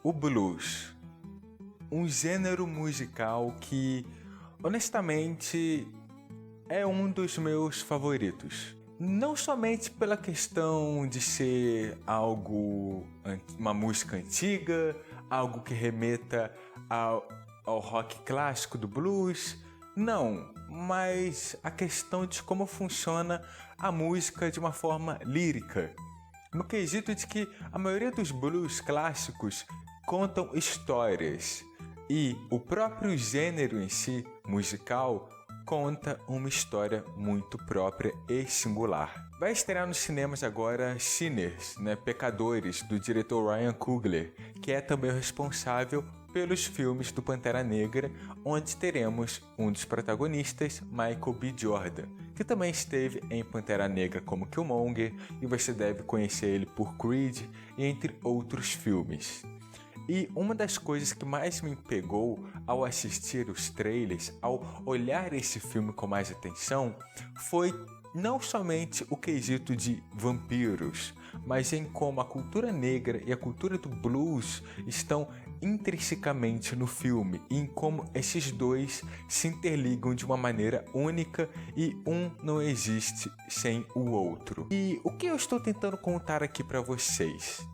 o blues, um gênero musical que, honestamente, é um dos meus favoritos. Não somente pela questão de ser uma música antiga, algo que remeta ao rock clássico do blues, não, mas a questão de como funciona a música de uma forma lírica. No quesito de que a maioria dos blues clássicos contam histórias e o próprio gênero em si, musical, conta uma história muito própria e singular. Vai estrear nos cinemas agora Sinners, Pecadores, do diretor Ryan Coogler, que é também o responsável pelos filmes do Pantera Negra, onde teremos um dos protagonistas, Michael B. Jordan, que também esteve em Pantera Negra como Killmonger, e você deve conhecer ele por Creed, entre outros filmes. E uma das coisas que mais me pegou ao assistir os trailers, ao olhar esse filme com mais atenção, foi não somente o quesito de vampiros, mas em como a cultura negra e a cultura do blues estão intrinsecamente no filme, e em como esses dois se interligam de uma maneira única e um não existe sem o outro. E o que eu estou tentando contar aqui para vocês?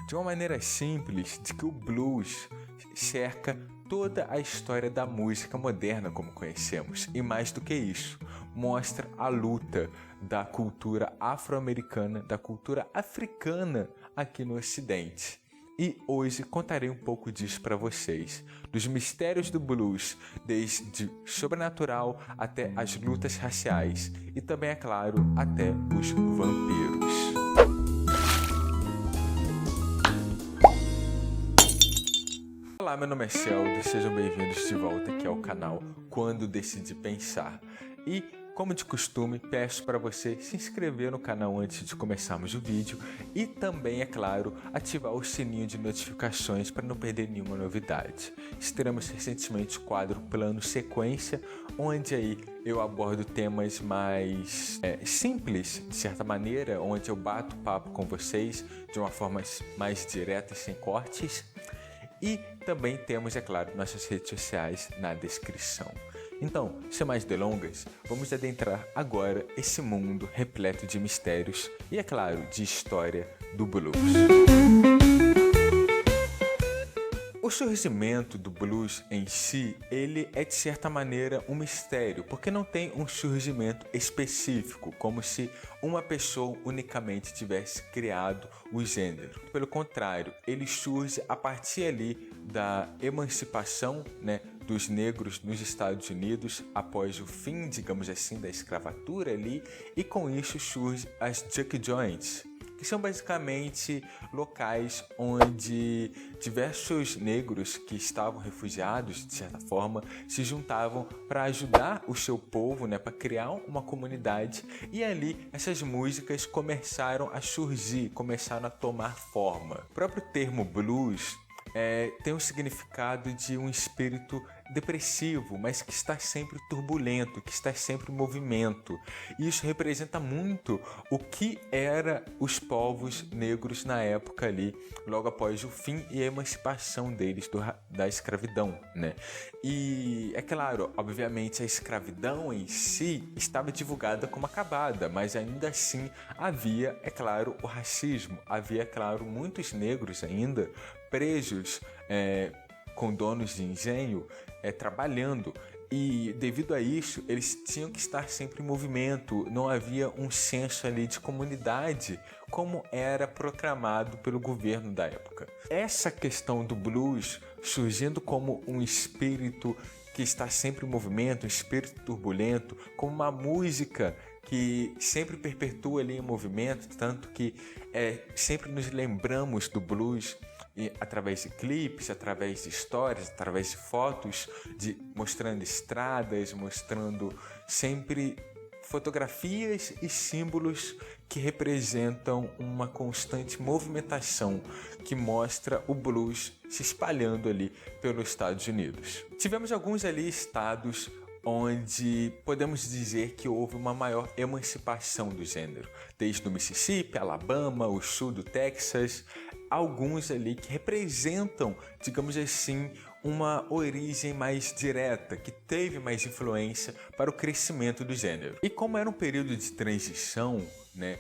De uma maneira simples, de que o blues cerca toda a história da música moderna como conhecemos, e mais do que isso, mostra a luta da cultura afro-americana, da cultura africana aqui no Ocidente. E hoje contarei um pouco disso para vocês, dos mistérios do blues, desde sobrenatural até as lutas raciais e também, é claro, até os vampiros. Olá, meu nome é Sheldon, sejam bem-vindos de volta aqui ao canal Quando Decidi Pensar. E, como de costume, peço para você se inscrever no canal antes de começarmos o vídeo e também, é claro, ativar o sininho de notificações para não perder nenhuma novidade. Estreamos recentemente o quadro Plano Sequência, onde aí eu abordo temas mais simples, de certa maneira, onde eu bato papo com vocês de uma forma mais direta e sem cortes. E também temos, é claro, nossas redes sociais na descrição. Então, sem mais delongas, vamos adentrar agora esse mundo repleto de mistérios e, é claro, de história do blues. O surgimento do blues em si, ele é de certa maneira um mistério, porque não tem um surgimento específico, como se uma pessoa unicamente tivesse criado o gênero. Pelo contrário, ele surge a partir ali da emancipação, dos negros nos Estados Unidos após o fim, digamos assim, da escravatura ali, e com isso surgem as juke joints, que são basicamente locais onde diversos negros que estavam refugiados, de certa forma, se juntavam para ajudar o seu povo, para criar uma comunidade, e ali essas músicas começaram a surgir, começaram a tomar forma. O próprio termo blues tem um significado de um espírito depressivo, mas que está sempre turbulento, que está sempre em movimento. E isso representa muito o que eram os povos negros na época ali, logo após o fim e a emancipação deles da escravidão, E é claro, obviamente a escravidão em si estava divulgada como acabada, mas ainda assim havia, é claro, o racismo, havia, é claro, muitos negros ainda presos com donos de engenho trabalhando, e devido a isso eles tinham que estar sempre em movimento, não havia um senso ali de comunidade como era proclamado pelo governo da época. Essa questão do blues surgindo como um espírito que está sempre em movimento, um espírito turbulento, como uma música que sempre perpetua ali em movimento, tanto que sempre nos lembramos do blues através de clipes, através de histórias, através de fotos, mostrando estradas, mostrando sempre fotografias e símbolos que representam uma constante movimentação que mostra o blues se espalhando ali pelos Estados Unidos. Tivemos alguns ali estados onde podemos dizer que houve uma maior emancipação do gênero, desde o Mississippi, Alabama, o sul do Texas, alguns ali que representam, digamos assim, uma origem mais direta, que teve mais influência para o crescimento do gênero. E como era um período de transição, né,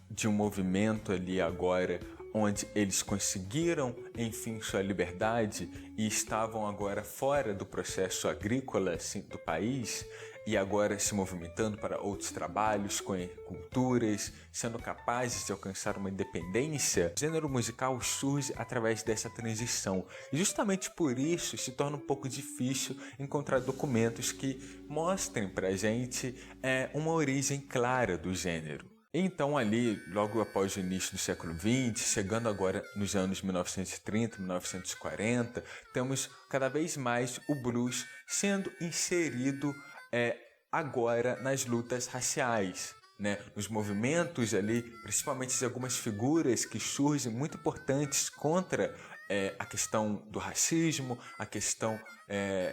de um movimento ali agora, onde eles conseguiram, enfim, sua liberdade e estavam agora fora do processo agrícola assim, do país, e agora se movimentando para outros trabalhos, com culturas, sendo capazes de alcançar uma independência, o gênero musical surge através dessa transição. E justamente por isso se torna um pouco difícil encontrar documentos que mostrem pra gente uma origem clara do gênero. Então ali, logo após o início do século XX, chegando agora nos anos 1930, 1940, temos cada vez mais o blues sendo inserido agora nas lutas raciais, né? Nos movimentos ali, principalmente de algumas figuras que surgem muito importantes contra a questão do racismo, a questão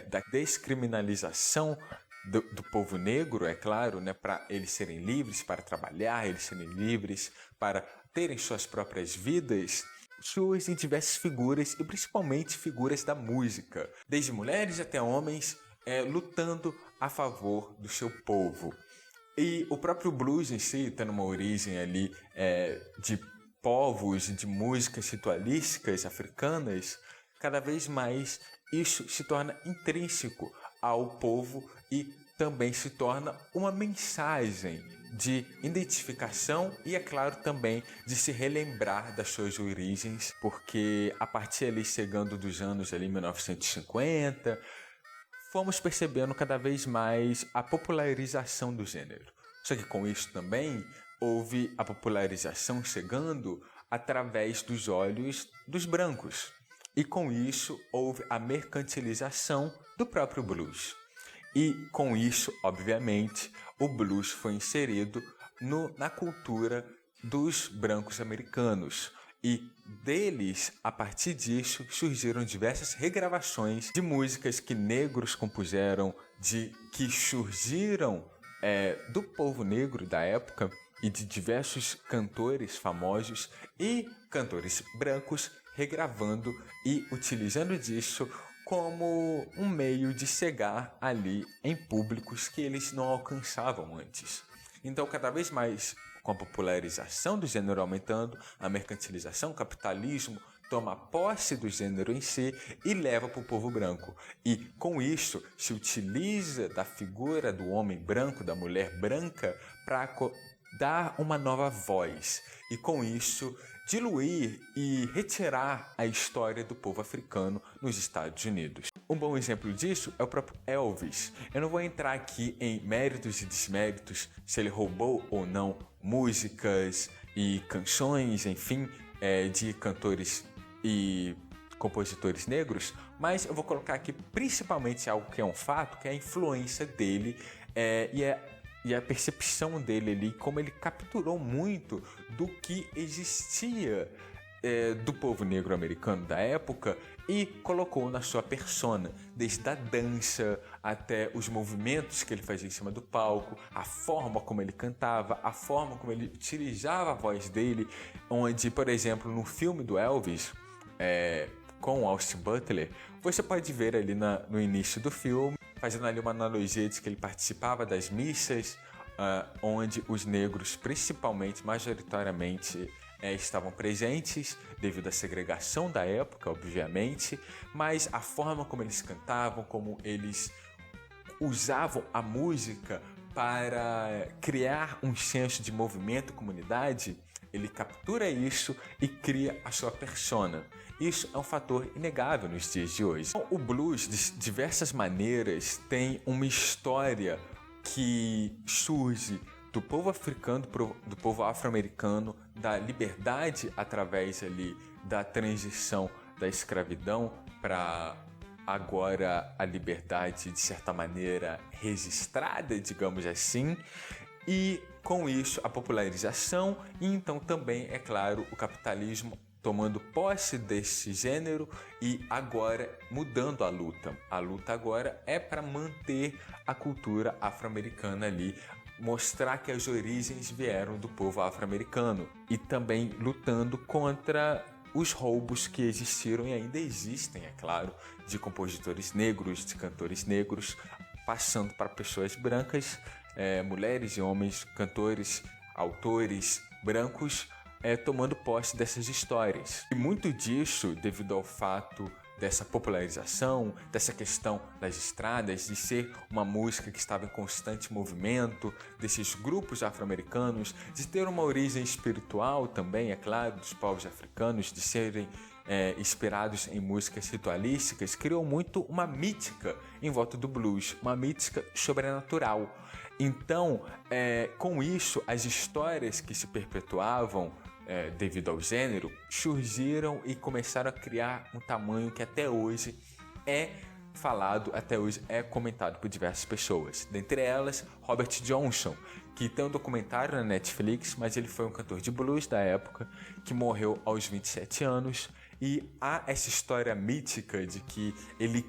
da descriminalização do povo negro, é claro, né, para eles serem livres para trabalhar, eles serem livres para terem suas próprias vidas, surgem diversas figuras e principalmente figuras da música, desde mulheres até homens, lutando a favor do seu povo. E o próprio blues em si, tendo uma origem ali de povos e de músicas ritualísticas africanas, cada vez mais isso se torna intrínseco ao povo e também se torna uma mensagem de identificação e, é claro, também de se relembrar das suas origens, porque a partir ali, chegando dos anos ali 1950, fomos percebendo cada vez mais a popularização do gênero. Só que com isso também houve a popularização chegando através dos olhos dos brancos. E com isso houve a mercantilização do próprio blues. E com isso, obviamente, o blues foi inserido na cultura dos brancos americanos. E deles, a partir disso, surgiram diversas regravações de músicas que negros compuseram, que surgiram do povo negro da época e de diversos cantores famosos e cantores brancos regravando e utilizando disso como um meio de chegar ali em públicos que eles não alcançavam antes. Então, cada vez mais, com a popularização do gênero aumentando, a mercantilização, o capitalismo toma posse do gênero em si e leva para o povo branco. E com isso se utiliza da figura do homem branco, da mulher branca, para dar uma nova voz. E com isso diluir e retirar a história do povo africano nos Estados Unidos. Um bom exemplo disso é o próprio Elvis. Eu não vou entrar aqui em méritos e desméritos, se ele roubou ou não músicas e canções, enfim, de cantores e compositores negros, mas eu vou colocar aqui principalmente algo que é um fato, que é a influência dele e a percepção dele ali, como ele capturou muito do que existia do povo negro americano da época e colocou na sua persona, desde a dança até os movimentos que ele fazia em cima do palco, a forma como ele cantava, a forma como ele utilizava a voz dele, onde, por exemplo, no filme do Elvis, com Austin Butler, você pode ver ali no início do filme, fazendo ali uma analogia de que ele participava das missas, onde os negros, principalmente, majoritariamente, estavam presentes devido à segregação da época, obviamente, mas a forma como eles cantavam, como eles usavam a música para criar um senso de movimento e comunidade, ele captura isso e cria a sua persona. Isso é um fator inegável nos dias de hoje. Então, o blues, de diversas maneiras, tem uma história que surge do povo africano, do povo afro-americano, da liberdade através ali da transição da escravidão para agora a liberdade, de certa maneira, registrada, digamos assim, e com isso a popularização e então também, é claro, o capitalismo tomando posse desse gênero e agora mudando a luta. A luta agora é para manter a cultura afro-americana ali mostrar que as origens vieram do povo afro-americano e também lutando contra os roubos que existiram e ainda existem, é claro, de compositores negros, de cantores negros, passando para pessoas brancas, mulheres e homens, cantores, autores brancos, tomando posse dessas histórias. E muito disso devido ao fato dessa popularização, dessa questão das estradas, de ser uma música que estava em constante movimento, desses grupos afro-americanos, de ter uma origem espiritual também, é claro, dos povos africanos, de serem inspirados em músicas ritualísticas, criou muito uma mítica em volta do blues, uma mítica sobrenatural. Então, com isso, as histórias que se perpetuavam devido ao gênero, surgiram e começaram a criar um tamanho que até hoje é falado, até hoje é comentado por diversas pessoas. Dentre elas, Robert Johnson, que tem um documentário na Netflix, mas ele foi um cantor de blues da época, que morreu aos 27 anos, e há essa história mítica de que ele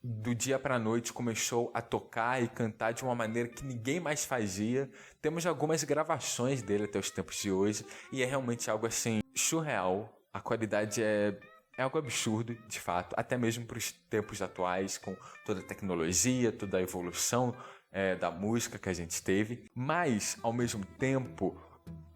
do dia para a noite começou a tocar e cantar de uma maneira que ninguém mais fazia. Temos algumas gravações dele até os tempos de hoje e é realmente algo assim surreal. A qualidade é algo absurdo, de fato, até mesmo para os tempos atuais, com toda a tecnologia, toda a evolução da música que a gente teve. Mas, ao mesmo tempo,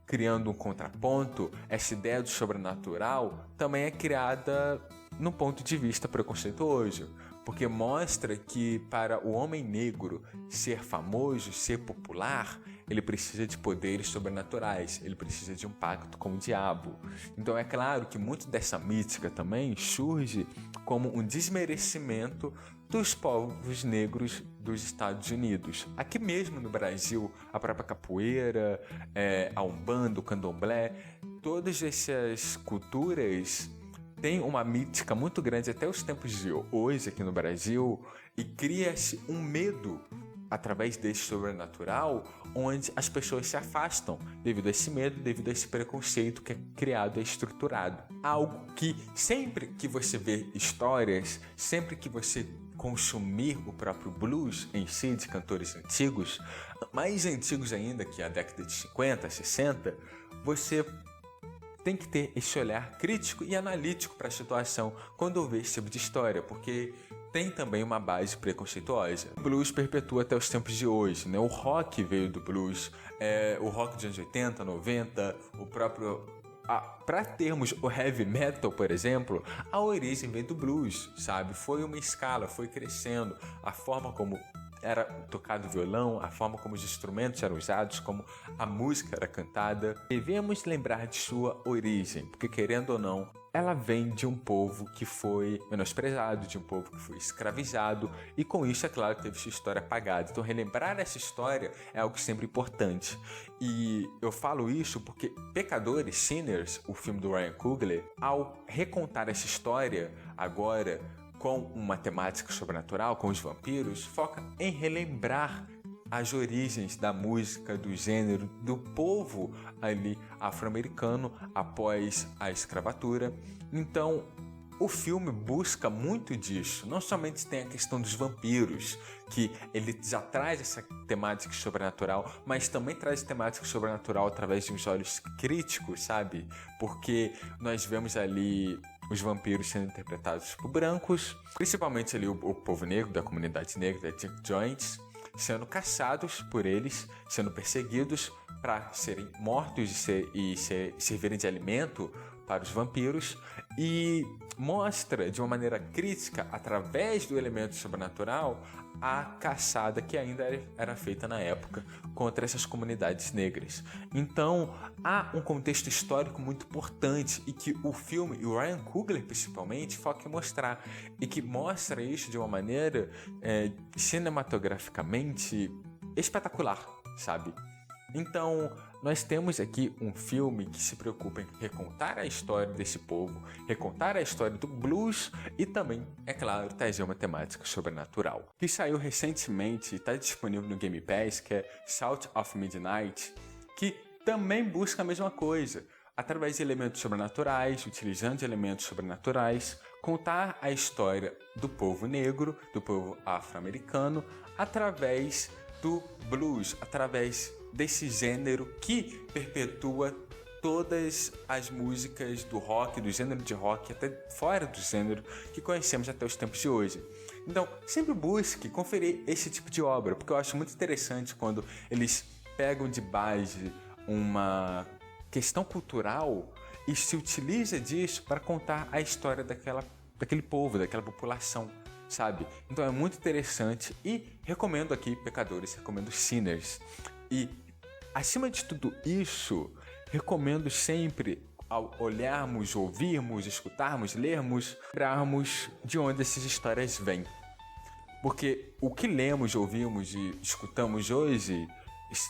criando um contraponto, essa ideia do sobrenatural também é criada num ponto de vista preconceituoso, porque mostra que para o homem negro ser famoso, ser popular, ele precisa de poderes sobrenaturais, ele precisa de um pacto com o diabo. Então é claro que muito dessa mítica também surge como um desmerecimento dos povos negros dos Estados Unidos. Aqui mesmo no Brasil, a própria capoeira, a umbanda, o candomblé, todas essas culturas tem uma mítica muito grande até os tempos de hoje aqui no Brasil e cria-se um medo através desse sobrenatural onde as pessoas se afastam devido a esse medo, devido a esse preconceito que é criado e estruturado. Algo que sempre que você vê histórias, sempre que você consumir o próprio blues em si, de cantores antigos, mais antigos ainda que a década de 50, 60, você tem que ter esse olhar crítico e analítico para a situação quando ouvir esse tipo de história, porque tem também uma base preconceituosa. O blues perpetua até os tempos de hoje, né? O rock veio do blues, o rock dos anos 80, 90, o próprio... para termos o heavy metal, por exemplo, a origem veio do blues, sabe? Foi uma escala, foi crescendo, a forma como era tocado o violão, a forma como os instrumentos eram usados, como a música era cantada. Devemos lembrar de sua origem, porque querendo ou não, ela vem de um povo que foi menosprezado, de um povo que foi escravizado, e com isso, é claro, teve sua história apagada. Então, relembrar essa história é algo sempre importante. E eu falo isso porque Pecadores, Sinners, o filme do Ryan Coogler, ao recontar essa história agora com uma temática sobrenatural, com os vampiros, foca em relembrar as origens da música, do gênero, do povo ali afro-americano após a escravatura. Então, o filme busca muito disso. Não somente tem a questão dos vampiros, que ele já traz essa temática sobrenatural, mas também traz temática sobrenatural através de uns olhos críticos, sabe? Porque nós vemos ali os vampiros sendo interpretados por brancos, principalmente ali o povo negro, da comunidade negra, da Jack Joints, sendo caçados por eles, sendo perseguidos para serem mortos e servirem de alimento para os vampiros, e mostra de uma maneira crítica, através do elemento sobrenatural, a caçada que ainda era feita na época contra essas comunidades negras. Então, há um contexto histórico muito importante e que o filme, e o Ryan Coogler principalmente, foca em mostrar, e que mostra isso de uma maneira cinematograficamente espetacular, sabe? Então, nós temos aqui um filme que se preocupa em recontar a história desse povo, recontar a história do blues e também, é claro, trazer uma temática sobrenatural. Que saiu recentemente e está disponível no Game Pass, que é South of Midnight, que também busca a mesma coisa. Através de elementos sobrenaturais, utilizando elementos sobrenaturais, contar a história do povo negro, do povo afro-americano, através do blues, através desse gênero que perpetua todas as músicas do rock, do gênero de rock, até fora do gênero que conhecemos até os tempos de hoje. Então, sempre busque conferir esse tipo de obra, porque eu acho muito interessante quando eles pegam de base uma questão cultural e se utiliza disso para contar a história daquele povo, daquela população, sabe? Então é muito interessante e recomendo aqui Pecadores, recomendo Sinners. E, acima de tudo isso, recomendo sempre, ao olharmos, ouvirmos, escutarmos, lermos, lembrarmos de onde essas histórias vêm. Porque o que lemos, ouvimos e escutamos hoje,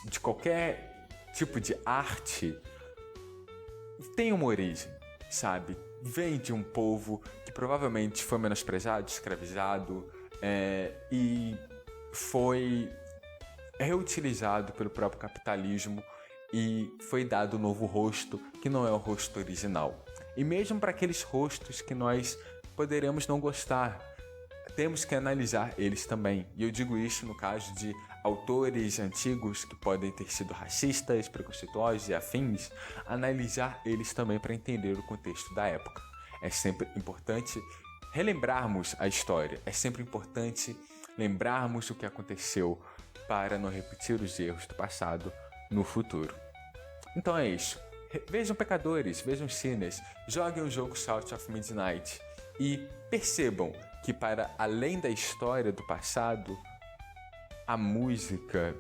de qualquer tipo de arte, tem uma origem, sabe? Vem de um povo que provavelmente foi menosprezado, escravizado e foi reutilizado pelo próprio capitalismo e foi dado um novo rosto que não é o rosto original. E mesmo para aqueles rostos que nós poderemos não gostar, temos que analisar eles também. E eu digo isso no caso de autores antigos que podem ter sido racistas, preconceituosos e afins, analisar eles também para entender o contexto da época. É sempre importante relembrarmos a história, é sempre importante lembrarmos o que aconteceu para não repetir os erros do passado no futuro. Então é isso. Vejam Pecadores, vejam Sinners, joguem o jogo South of Midnight e percebam que, para além da história do passado, a música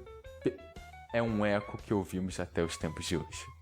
é um eco que ouvimos até os tempos de hoje.